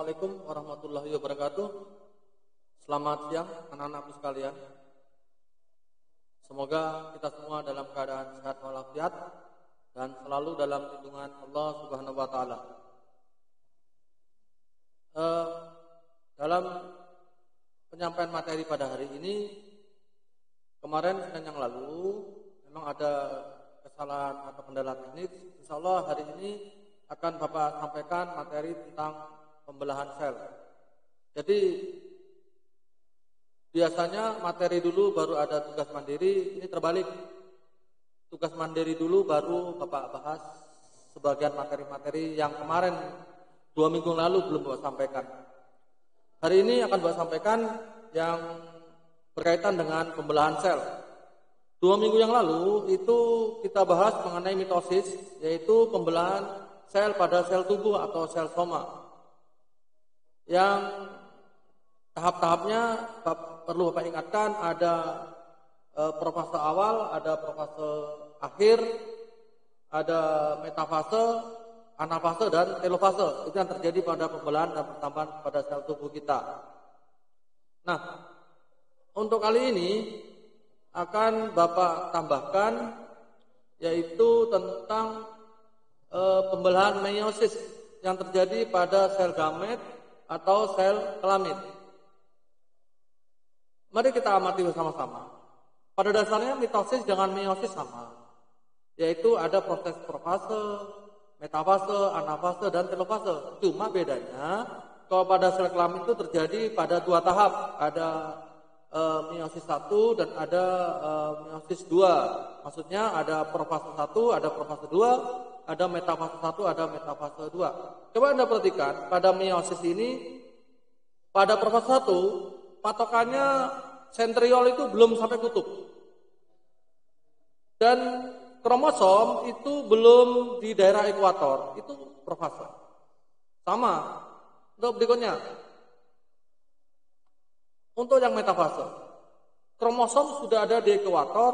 Assalamualaikum warahmatullahi wabarakatuh. Selamat siang anak-anakku sekalian. Semoga kita semua dalam keadaan sehat walafiat dan selalu dalam lindungan Allah Subhanahu wa taala. Dalam penyampaian materi pada hari ini, kemarin Senin yang lalu memang ada kesalahan atau kendala teknis. Insyaallah hari ini akan Bapak sampaikan materi tentang pembelahan sel. Jadi biasanya materi dulu baru ada tugas mandiri, ini terbalik. Tugas mandiri dulu baru Bapak bahas sebagian materi-materi yang kemarin 2 minggu lalu belum Bapak sampaikan. Hari ini akan Bapak sampaikan yang berkaitan dengan pembelahan sel. 2 minggu yang lalu itu kita bahas mengenai mitosis, yaitu pembelahan sel pada sel tubuh atau sel soma. Yang tahap-tahapnya perlu Bapak ingatkan, ada profase awal, ada profase akhir, ada metafase, anafase, dan telofase. Itu yang terjadi pada pembelahan dan pertambahan pada sel tubuh kita. Nah, untuk kali ini akan Bapak tambahkan yaitu tentang pembelahan meiosis yang terjadi pada sel gamet atau sel kelamin. Mari kita amati bersama-sama. Pada dasarnya mitosis dengan meiosis sama, yaitu ada proses profase, metafase, anafase, dan telofase. Cuma bedanya kalau pada sel kelamin itu terjadi pada 2 tahap, ada meiosis 1 dan ada meiosis 2. Maksudnya ada profase 1, ada profase 2, ada metafase 1, ada metafase 2. Coba Anda perhatikan, pada meiosis ini, pada profase 1, patokannya sentriol itu belum sampai kutub. Dan kromosom itu belum di daerah ekuator, itu profase. Sama, untuk berikutnya. Untuk yang metafase, kromosom sudah ada di ekuator,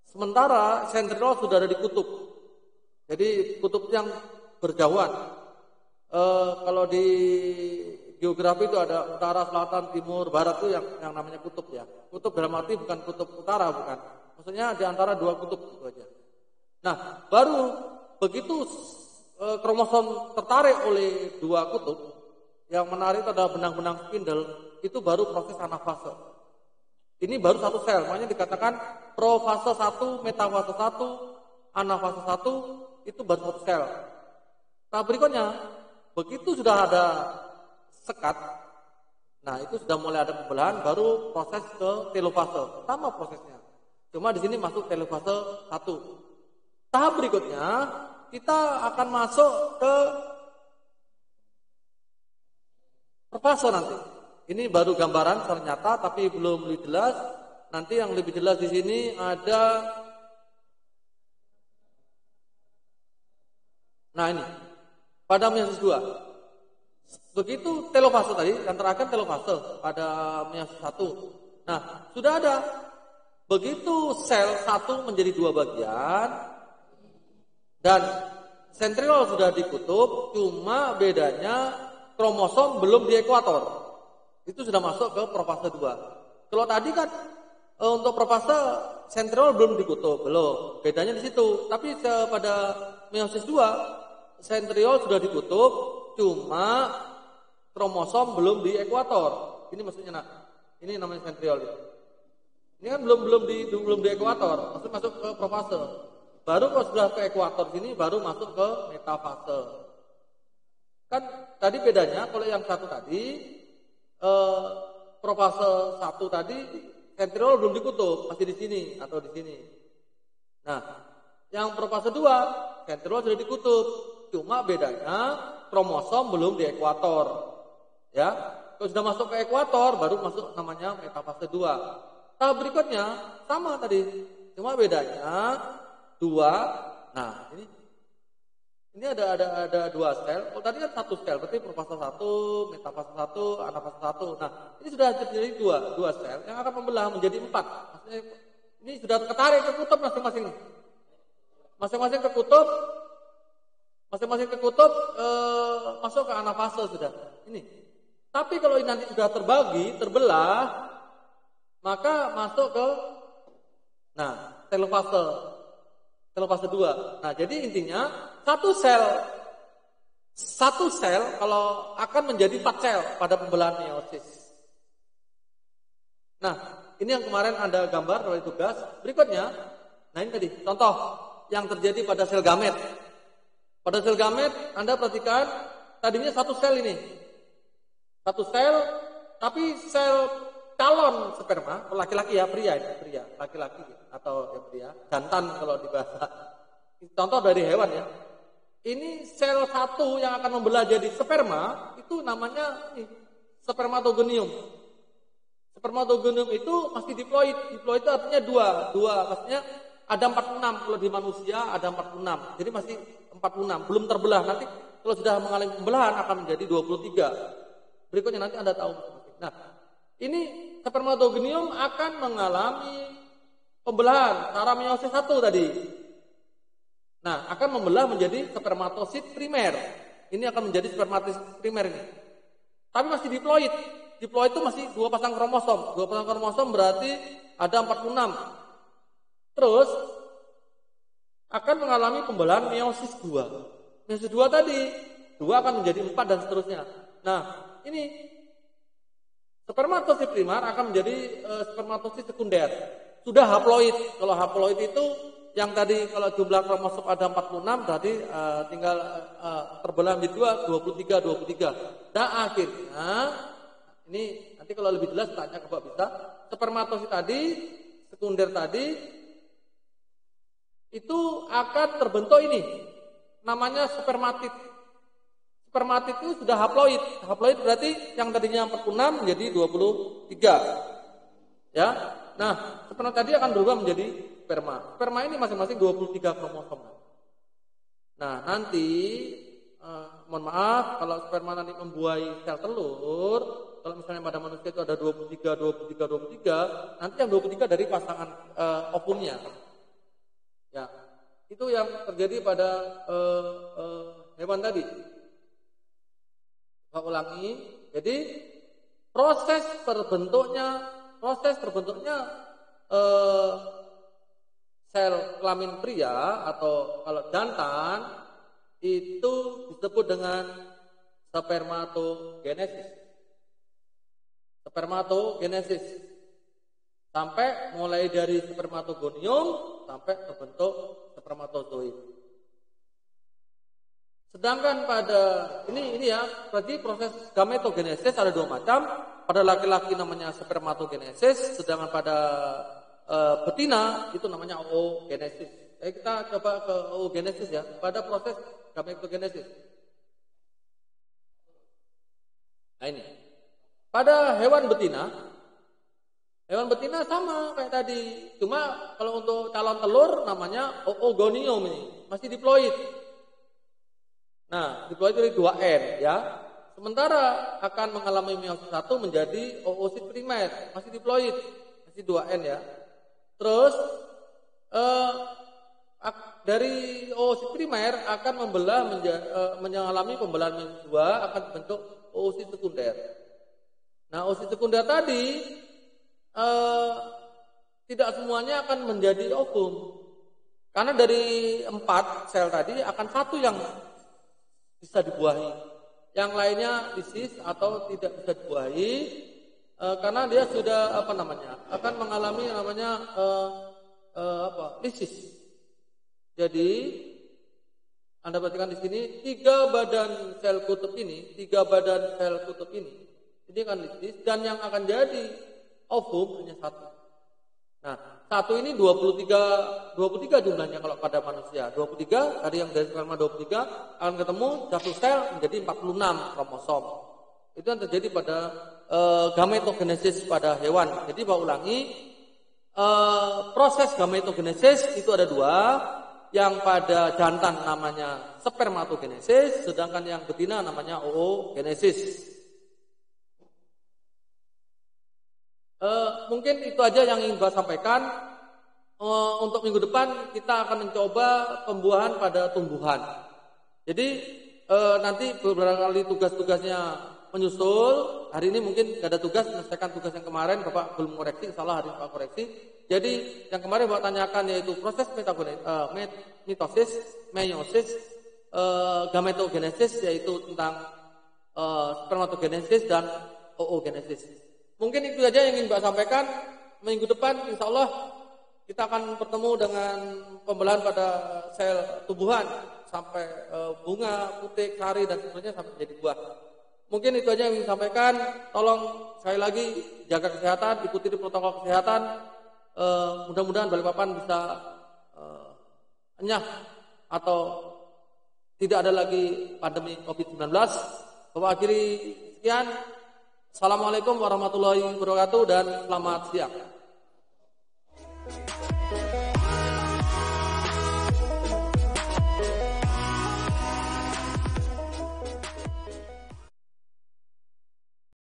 sementara sentriol sudah ada di kutub. Jadi kutub yang berjauhan. Kalau di geografi itu ada utara, selatan, timur, barat itu yang namanya kutub ya. Kutub dalam arti bukan kutub utara, bukan. Maksudnya di antara 2 kutub itu aja. Nah, baru begitu kromosom tertarik oleh 2 kutub, yang menarik itu adalah benang-benang spindle, itu baru proses anafase. Ini baru satu sel, makanya dikatakan profase 1, metafase 1, anafase 1, itu baru satu sel. Nah, berikutnya, begitu sudah ada sekat, nah itu sudah mulai ada pembelahan, baru proses ke telofase. Sama prosesnya, cuma di sini masuk telofase 1. Tahap berikutnya kita akan masuk ke profase nanti. Ini baru gambaran ternyata, tapi belum lebih jelas. Nanti yang lebih jelas di sini ada. Nah ini pada meiosis 2. Begitu telofase tadi, yang terakhir telofase pada meiosis 1. Nah, sudah ada. Begitu sel 1 menjadi 2 bagian dan sentriol sudah dikutub, cuma bedanya kromosom belum di ekuator. Itu sudah masuk ke profase 2. Kalau tadi kan untuk profase sentriol belum dikutub, belum. Bedanya di situ. Tapi pada meiosis 2 sentriol sudah dikutub, cuma kromosom belum di ekuator. Ini maksudnya nak. Ini namanya sentriol. Ini kan belum di ekuator, maksud masuk ke profase. Baru kalau sudah ke ekuator sini baru masuk ke metafase. Kan tadi bedanya kalau yang satu tadi profase 1 tadi sentriol belum dikutub, masih di sini atau di sini. Nah, yang profase 2 sentriol sudah dikutub, cuma bedanya kromosom belum di ekuator. Ya, kalau sudah masuk ke ekuator baru masuk namanya metafase 2. Tahap berikutnya sama tadi, cuma bedanya 2. Nah, ini ada 2 sel. Kalau tadi kan 1 sel, berarti profase 1, metafase 1, anafase 1. Nah, ini sudah terjadi 2 sel yang akan membelah menjadi 4. Maksudnya ini sudah ketarik ke kutub masing-masing. Masing-masing ke kutub. Masing-masing ke kutub masuk ke anafase sudah. Ini. Tapi kalau ini nanti sudah terbagi, terbelah, maka masuk ke telofase 2. Nah, jadi intinya satu sel kalau akan menjadi 4 sel pada pembelahan meiosis. Nah, ini yang kemarin Anda gambar oleh tugas. Berikutnya, nah ini tadi contoh yang terjadi pada sel gamet. Pada sel gamet Anda perhatikan tadinya satu sel ini. Satu sel, tapi sel calon sperma, laki-laki ya, pria, laki-laki atau ya pria, jantan kalau di bahasa. Contoh dari hewan ya. Ini sel satu yang akan membelah jadi sperma, itu namanya spermatogonium. Spermatogonium itu masih diploid. Diploid itu artinya dua. Maksudnya ada 46, kalau di manusia ada 46. Jadi masih 46, belum terbelah. Nanti kalau sudah mengalami pembelahan akan menjadi 23. Berikutnya nanti Anda tahu. Nah, ini spermatogonium akan mengalami pembelahan secara meiosis 1 tadi. Nah, akan membelah menjadi spermatosit primer. Ini akan menjadi spermatosit primer ini. Tapi masih diploid. Diploid itu masih 2 pasang kromosom. 2 pasang kromosom berarti ada 46. Terus akan mengalami pembelahan meiosis 2. Meiosis 2 tadi, 2 akan menjadi 4 dan seterusnya. Nah, ini spermatosit primer akan menjadi spermatosit sekunder. Sudah haploid. Kalau haploid itu yang tadi kalau jumlah kromosom ada 46 berarti tinggal terbelah menjadi 23. Nah, akhirnya ini nanti kalau lebih jelas tanya ke Pak bisa. Spermatosit tadi, sekunder tadi itu akan terbentuk ini. Namanya spermatid. Spermatid itu sudah haploid. Haploid berarti yang tadinya 46 menjadi 23. Ya. Nah, sperma tadi akan berubah menjadi sperma. Sperma ini masing-masing 23 kromosom. Nah, nanti mohon maaf kalau sperma nanti membuahi sel telur, kalau misalnya pada manusia itu ada 23, nanti yang 23 dari pasangan ovumnya. Ya. Itu yang terjadi pada hewan tadi. Saya ulangi. Jadi proses terbentuknya sel kelamin pria atau kalau jantan itu disebut dengan spermatogenesis. Spermatogenesis. Sampai mulai dari spermatogonium sampai terbentuk spermatozoid. Sedangkan pada ini ya, berarti proses gametogenesis ada 2 macam. Pada laki-laki namanya spermatogenesis, sedangkan pada betina itu namanya oogenesis. Kita coba ke oogenesis ya, pada proses gametogenesis. Nah ini, pada hewan betina sama kayak tadi, cuma kalau untuk calon telur namanya oogonium ini, masih diploid. Nah, diploid dari 2N ya. Sementara akan mengalami meiosis 1 menjadi oosit primer, masih diploid, masih 2N ya. Terus dari oosit primer akan mengalami pembelahan meiosis 2 akan bentuk oosit sekunder. Nah, oosit sekunder tadi tidak semuanya akan menjadi ovum. Karena dari 4 sel tadi akan 1 yang bisa dibuahi. Yang lainnya lisis atau tidak bisa dibuahi karena dia sudah akan mengalami lisis. Jadi Anda perhatikan di sini 3 badan sel kutub ini, ini kan lisis dan yang akan jadi ovum hanya 1. Nah, 1 ini 23 jumlahnya kalau pada manusia. 23 tadi yang dari sperma 23 akan ketemu satu sel menjadi 46 kromosom. Itu yang terjadi pada gametogenesis pada hewan. Jadi Pak ulangi, proses gametogenesis itu ada 2. Yang pada jantan namanya spermatogenesis, sedangkan yang betina namanya oogenesis. Mungkin itu aja yang ingin saya sampaikan. Untuk minggu depan kita akan mencoba pembuahan pada tumbuhan. Jadi nanti beberapa kali tugas-tugasnya menyusul. Hari ini mungkin gak ada tugas, menyelesaikan tugas yang kemarin Bapak belum koreksi, salah hari Bapak koreksi. Jadi yang kemarin Bapak tanyakan yaitu proses mitosis, meiosis, gametogenesis, yaitu tentang spermatogenesis dan oogenesis. Mungkin itu saja yang ingin Bapak sampaikan. Minggu depan insya Allah kita akan bertemu dengan pembelahan pada sel tumbuhan sampai bunga, putik, sari dan seterusnya sampai menjadi buah. Mungkin itu aja yang ingin sampaikan. Tolong sekali lagi jaga kesehatan, ikuti protokol kesehatan. Mudah-mudahan Balikpapan bisa enyah atau tidak ada lagi pandemi COVID-19. Bapak akhiri sekian. Assalamualaikum warahmatullahi wabarakatuh dan selamat siang.